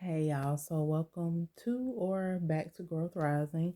Hey y'all, so welcome to or back to Growth Rising.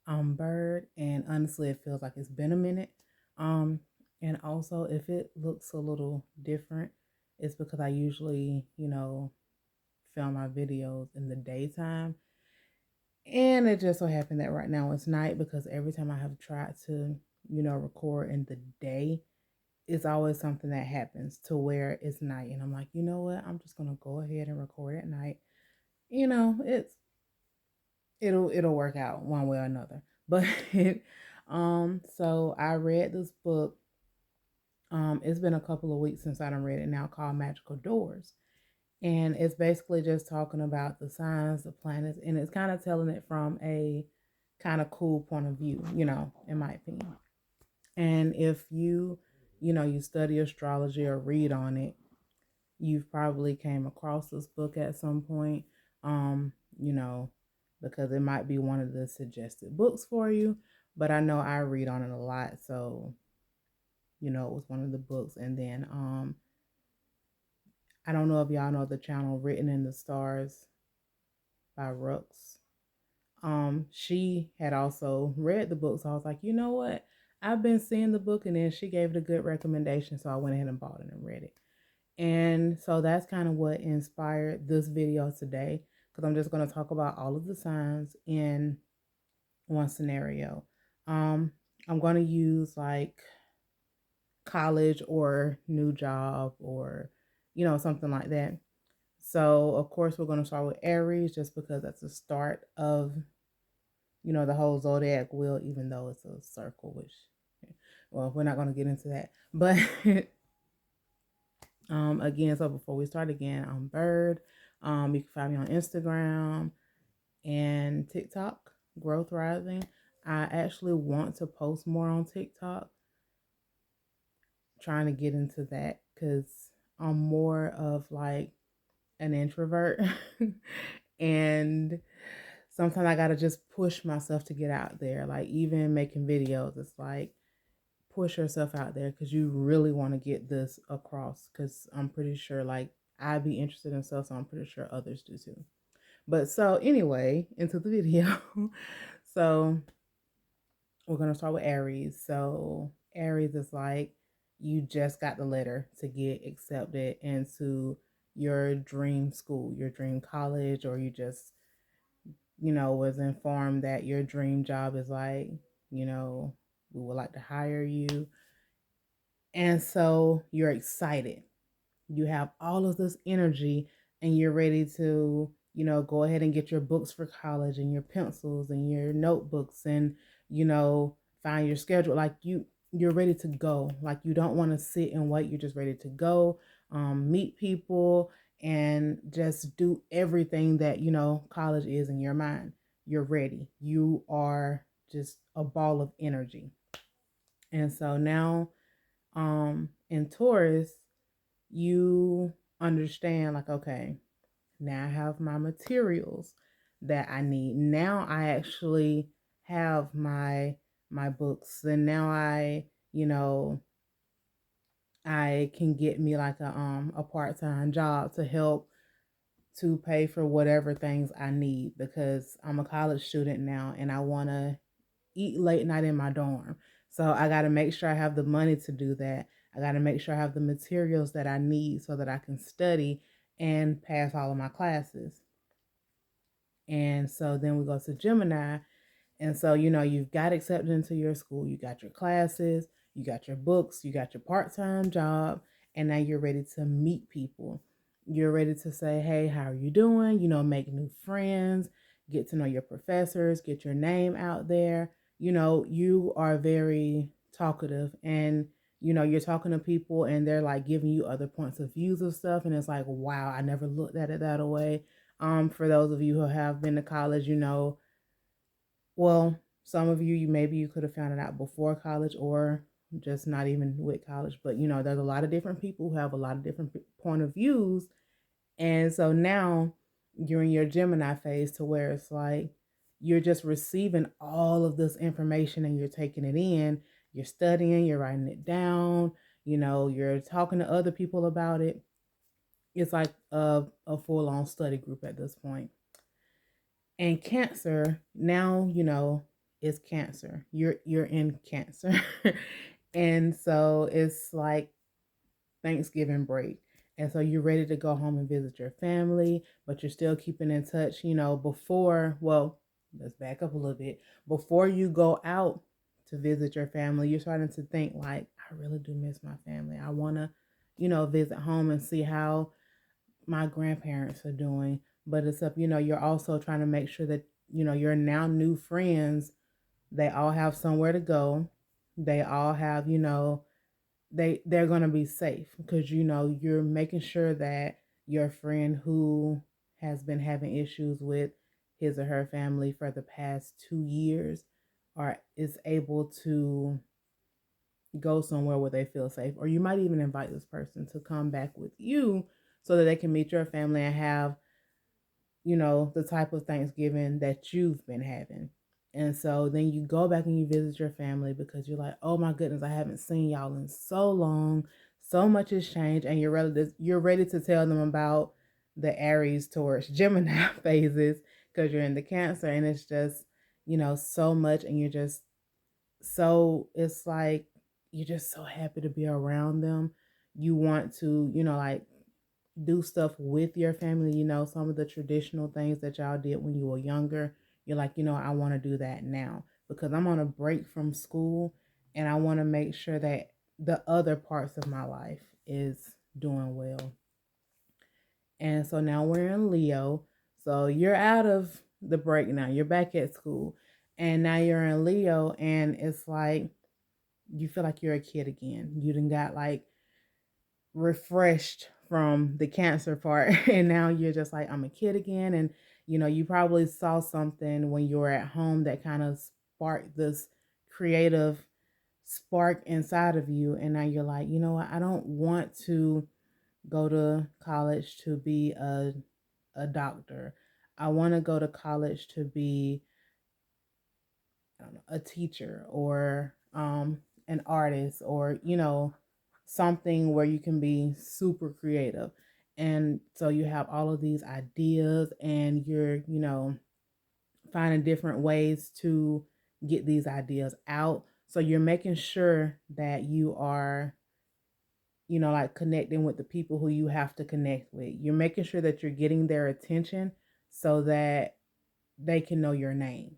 I'm Bird, and honestly, it feels like it's been a minute. Um, and also, if it looks a little different, it's because I usually, film my videos in the daytime, and it just so happened that right now it's night because every time I have tried to, record in the day, it's always something that happens to where it's night, and I'm like, you know what? I'm just gonna go ahead and record at night. It'll work out one way or another. But so I read this book. It's been a couple of weeks since I done read it now, called Magical Doors. And it's basically just talking about the signs, the planets, and it's kind of telling it from a kind of cool point of view, in my opinion. And if you study astrology or read on it, you've probably came across this book at some point, you know, because it might be one of the suggested books for you. But I know I read on it a lot, so it was one of the books. And then I don't know if y'all know the channel Written in the Stars by Rux. She had also read the book, so I was like, you know what? I've been seeing the book, and then she gave it a good recommendation, so I went ahead and bought it and read it. And so that's kind of what inspired this video today, because I'm just going to talk about all of the signs in one scenario. Um, I'm going to use like college or new job or, something like that. So, of course, we're going to start with Aries just because that's the start of, the whole zodiac wheel, even though it's a circle, which, well, we're not going to get into that. But again, so before we start again, I'm Bird. You can find me on Instagram and TikTok, Growth Rising. I actually want to post more on TikTok, trying to get into that because I'm more of like an introvert. And sometimes I got to just push myself to get out there. Like, even making videos, it's like, push yourself out there because you really want to get this across. Because I'm pretty sure, like, I'd be interested in stuff, so I'm pretty sure others do too. But so, anyway, into the video. So, we're going to start with Aries. So, Aries is like you just got the letter to get accepted into your dream school, your dream college, or you just, was informed that your dream job is like, you know, we would like to hire you. And so you're excited. You have all of this energy and you're ready to, go ahead and get your books for college and your pencils and your notebooks and, find your schedule. Like you're ready to go. Like you don't want to sit and wait. You're just ready to go, meet people and just do everything that, college is in your mind. You're ready. You are just a ball of energy. And so now, in Taurus, you understand like, okay, now I have my materials that I need. Now I actually have my books, and now you know I can get me like a part-time job to help to pay for whatever things I need, because I'm a college student now and I want to eat late night in my dorm. So I got to make sure I have the money to do that. I got to make sure I have the materials that I need so that I can study and pass all of my classes. And so then we go to Gemini. And so, you've got accepted into your school, you got your classes, you got your books, you got your part time job, and now you're ready to meet people. You're ready to say, hey, how are you doing? Make new friends, get to know your professors, get your name out there. You are very talkative, and you're talking to people and they're like giving you other points of views of stuff, and it's like, wow, I never looked at it that way. For those of you who have been to college, well, some of you, maybe you could have found it out before college or just not even with college, but there's a lot of different people who have a lot of different point of views. And so now you're in your Gemini phase to where it's like you're just receiving all of this information and you're taking it in, you're studying, you're writing it down, you're talking to other people about it. It's like a full on study group at this point. And Cancer, now you know it's Cancer. You're in Cancer. And so it's like Thanksgiving break. And so you're ready to go home and visit your family, but you're still keeping in touch, before, well, let's back up a little bit. Before you go out to visit your family, you're starting to think like, I really do miss my family. I want to, visit home and see how my grandparents are doing. But it's up, you're also trying to make sure that, your now new friends, they all have somewhere to go. They all have, they're going to be safe because you're making sure that your friend who has been having issues with his or her family for the past 2 years are is able to go somewhere where they feel safe, or you might even invite this person to come back with you so that they can meet your family and have the type of Thanksgiving that you've been having. And so then you go back and you visit your family because you're like, oh my goodness, I haven't seen y'all in so long. So much has changed, and you're ready to tell them about the Aries, Taurus, Gemini phases because you're in the Cancer, and it's just so much, and you're just so it's like you're just so happy to be around them. You want to like do stuff with your family, some of the traditional things that y'all did when you were younger. You're like, I want to do that now because I'm on a break from school and I want to make sure that the other parts of my life is doing well. And so now we're in Leo. So you're out of the break now. You're back at school. And now you're in Leo, and it's like you feel like you're a kid again. You done got like refreshed from the Cancer part and now you're just like, I'm a kid again. And you probably saw something when you were at home that kind of sparked this creative spark inside of you, and now you're like, you know what, I don't want to go to college to be a doctor. I want to go to college to be, I don't know, a teacher, or an artist, or something where you can be super creative. And so you have all of these ideas, and you're finding different ways to get these ideas out. So you're making sure that you are like connecting with the people who you have to connect with. You're making sure that you're getting their attention so that they can know your name.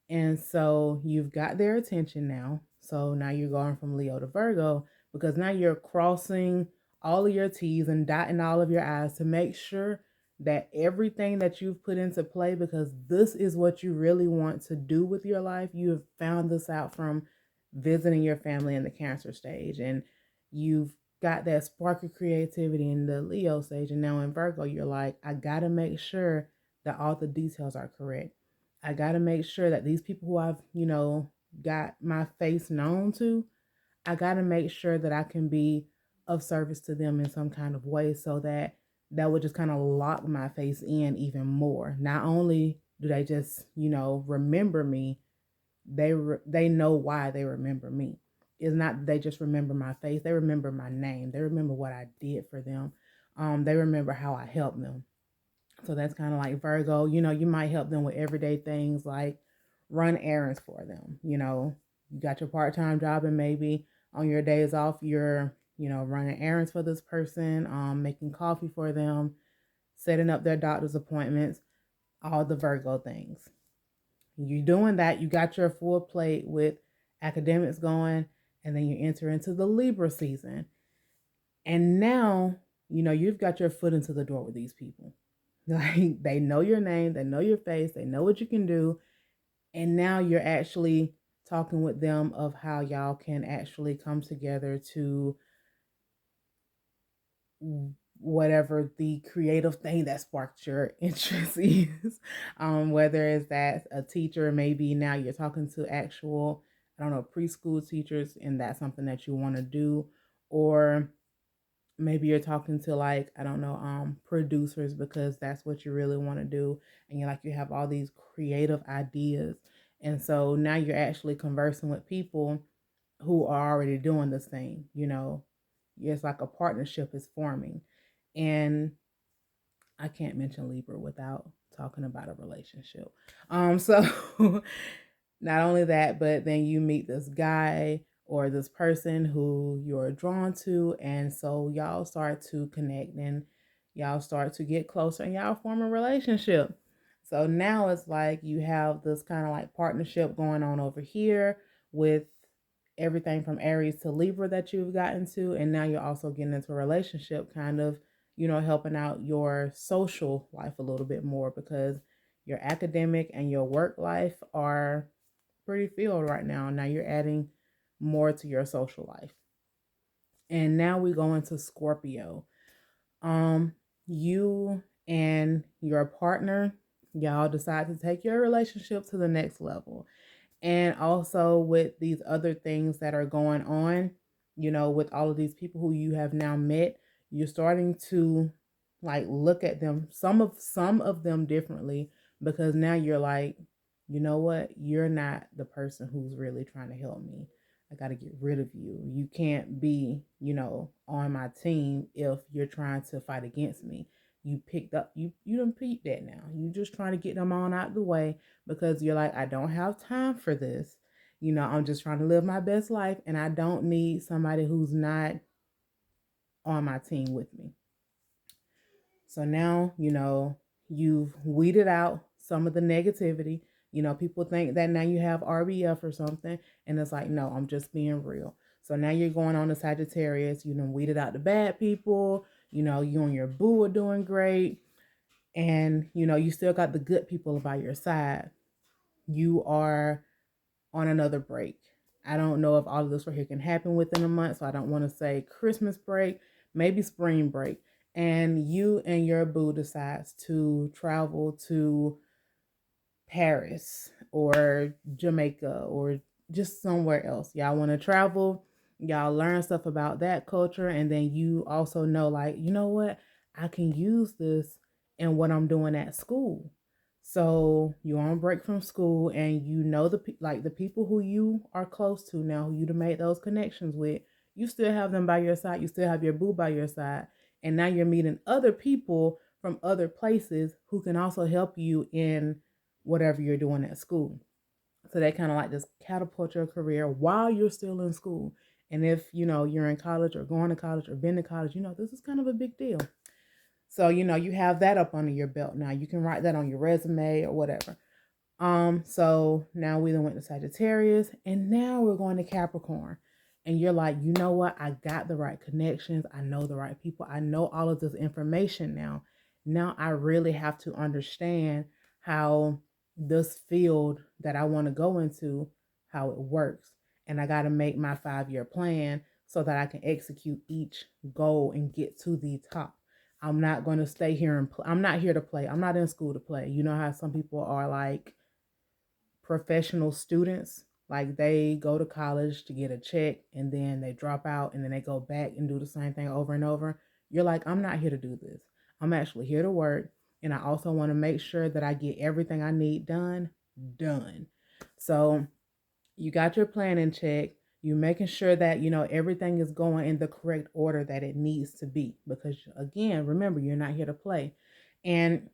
And so you've got their attention now. So now you're going from Leo to Virgo because now you're crossing all of your T's and dotting all of your I's to make sure that everything that you've put into play, because this is what you really want to do with your life. You have found this out from visiting your family in the Cancer stage, and you've got that spark of creativity in the Leo stage. And now in Virgo, you're like, I got to make sure that all the details are correct. I got to make sure that these people who I've, got my face known to, I got to make sure that I can be of service to them in some kind of way so that that would just kind of lock my face in even more. Not only do they just, remember me, they know why they remember me. It's not that they just remember my face, they remember my name. They remember what I did for them. They remember how I helped them. So that's kind of like Virgo. You might help them with everyday things like run errands for them. You got your part time job, and maybe on your days off, you're, running errands for this person, making coffee for them, setting up their doctor's appointments, all the Virgo things. You're doing that. You got your full plate with academics going, and then you enter into the Libra season. And now, you've got your foot into the door with these people. Like they know your name, they know your face, they know what you can do. And now you're actually talking with them of how y'all can actually come together to whatever the creative thing that sparked your interest is. Whether it's that a teacher, maybe now you're talking to actual, I don't know, preschool teachers, and that's something that you want to do. Or maybe you're talking to, like, I don't know, producers, because that's what you really want to do, and you have all these creative ideas. And so now you're actually conversing with people who are already doing this thing. It's like a partnership is forming. And I can't mention Libra without talking about a relationship. So not only that, but then you meet this guy or this person who you're drawn to, and so y'all start to connect and y'all start to get closer and y'all form a relationship. So now it's like you have this kind of like partnership going on over here with everything from Aries to Libra that you've gotten to, and now you're also getting into a relationship, kind of, helping out your social life a little bit more because your academic and your work life are pretty filled right now. Now you're adding more to your social life. And now we go into Scorpio. You and your partner, y'all decide to take your relationship to the next level. And also with these other things that are going on, with all of these people who you have now met, you're starting to like look at them, some of them differently, because now you're like, you know what? You're not the person who's really trying to help me. I got to get rid of you. You can't be, on my team if you're trying to fight against me. You picked up, you done peeped that now. You just trying to get them on out the way because you're like, I don't have time for this. I'm just trying to live my best life and I don't need somebody who's not on my team with me. So now, you've weeded out some of the negativity. People think that now you have RBF or something, and it's like, no, I'm just being real. So now you're going on to Sagittarius, weeded out the bad people, you and your boo are doing great, and you still got the good people by your side. You are on another break. I don't know if all of this right here can happen within a month, so I don't want to say Christmas break, maybe spring break. And you and your boo decides to travel to Paris or Jamaica or just somewhere else. Y'all want to travel, y'all learn stuff about that culture, and then you also know, like, you know what? I can use this in what I'm doing at school. So you're on break from school, and the people who you are close to now, who you've made those connections with, you still have them by your side. You still have your boo by your side, and now you're meeting other people from other places who can also help you in whatever you're doing at school. So they kind of like just catapult your career while you're still in school. And if you're in college or going to college or been to college, this is kind of a big deal. So you have that up under your belt now. You can write that on your resume or whatever. So now we then went to Sagittarius, and now we're going to Capricorn. And you're like, you know what? I got the right connections. I know the right people. I know all of this information now. Now I really have to understand how this field that I want to go into, how it works. And I got to make my 5-year plan so that I can execute each goal and get to the top. I'm not going to stay here and I'm not here to play. I'm not in school to play. You know how some people are like professional students, like they go to college to get a check and then they drop out and then they go back and do the same thing over and over. You're like, I'm not here to do this. I'm actually here to work, and I also want to make sure that I get everything I need done. So you got your plan in check. You're making sure that everything is going in the correct order that it needs to be, because again, remember, you're not here to play. And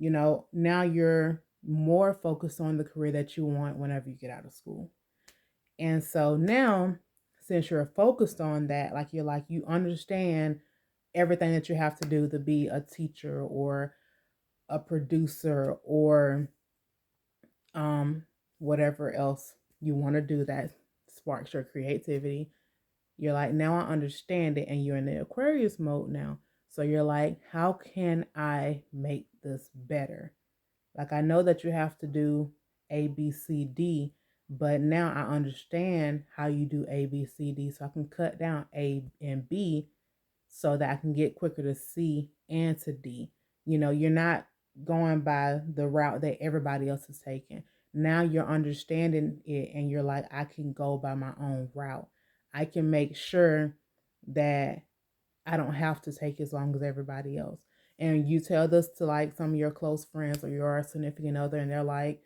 now you're more focused on the career that you want whenever you get out of school. And so now, since you're focused on that, like you understand everything that you have to do to be a teacher or a producer or whatever else you want to do that sparks your creativity. You're like, now I understand it, and you're in the Aquarius mode now. So you're like, how can I make this better? Like, I know that you have to do A, B, C, D, but now I understand how you do A, B, C, D, so I can cut down A and B so that I can get quicker to C and to D. You're not going by the route that everybody else is taking. Now you're understanding it, and you're like, I can go by my own route. I can make sure that I don't have to take as long as everybody else. And you tell this to like some of your close friends or your significant other, and they're like,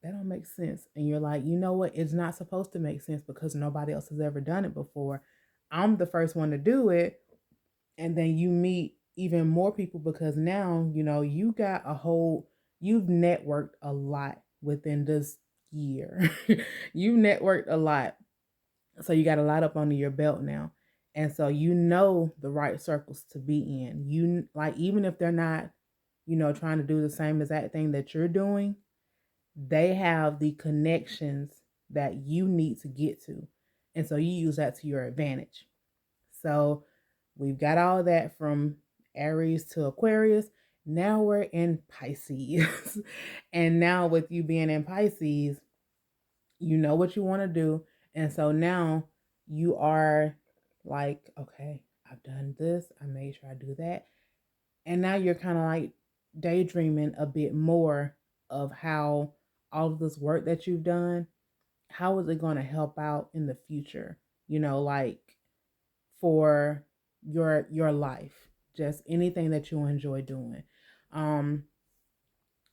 that don't make sense. And you're like, you know what? It's not supposed to make sense because nobody else has ever done it before. I'm the first one to do it. And then you meet, even more people because now, you got you've networked a lot within this year. You've networked a lot. So you got a lot up under your belt now. And so you know the right circles to be in. You like even if they're not, trying to do the same exact thing that you're doing, they have the connections that you need to get to. And so you use that to your advantage. So we've got all that from Aries to Aquarius. Now we're in Pisces. And now with you being in Pisces, you know what you want to do. And so now you are like, okay, I've done this. I made sure I do that. And now you're kind of like daydreaming a bit more of how all of this work that you've done, how is it going to help out in the future? Like for your life, just anything that you enjoy doing. Um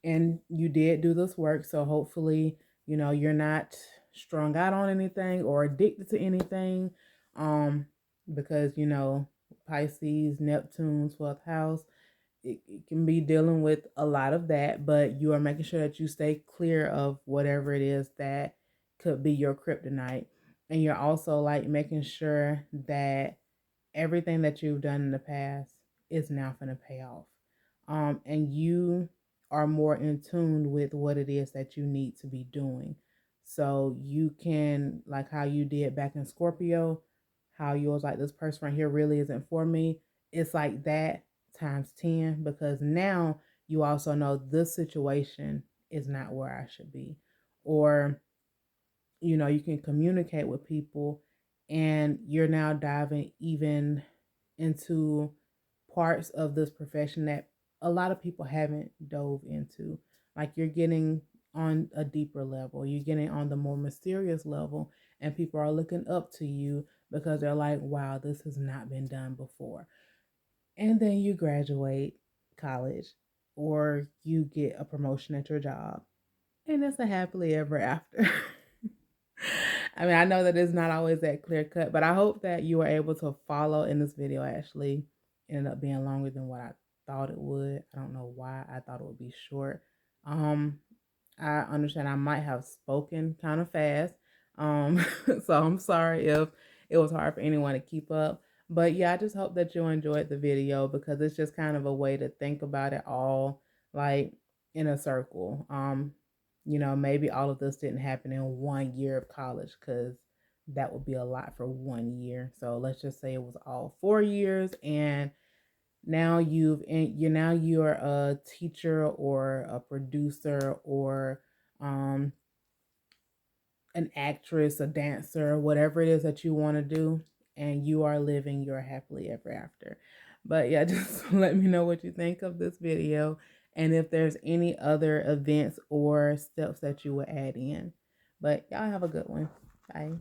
and you did do this work, so hopefully, you're not strung out on anything or addicted to anything. Um because Pisces, Neptune's 12th house, it can be dealing with a lot of that, but you are making sure that you stay clear of whatever it is that could be your kryptonite. And you're also like making sure that everything that you've done in the past is now going to pay off. And you are more in tune with what it is that you need to be doing. So you can, like how you did back in Scorpio, how you was like, this person right here really isn't for me. It's like that times 10, because now you also know this situation is not where I should be. Or you can communicate with people, and you're now diving even into parts of this profession that a lot of people haven't dove into. Like you're getting on a deeper level, you're getting on the more mysterious level, and people are looking up to you because they're like, wow, this has not been done before. And then you graduate college or you get a promotion at your job, and it's a happily ever after. I mean, I know that it's not always that clear cut, but I hope that you were able to follow in this video. Actually ended up being longer than what I thought it would. I don't know why I thought it would be short. Um, I understand I might have spoken kind of fast. So I'm sorry if it was hard for anyone to keep up. But yeah, I just hope that you enjoyed the video because it's just kind of a way to think about it all like in a circle. Maybe all of this didn't happen in 1 year of college because that would be a lot for 1 year. So let's just say it was all 4 years, and now you're a teacher or a producer or um an actress, a dancer, whatever it is that you want to do, and you are living your happily ever after. But yeah, just let me know what you think of this video and if there's any other events or steps that you would add in. But y'all have a good one. Bye.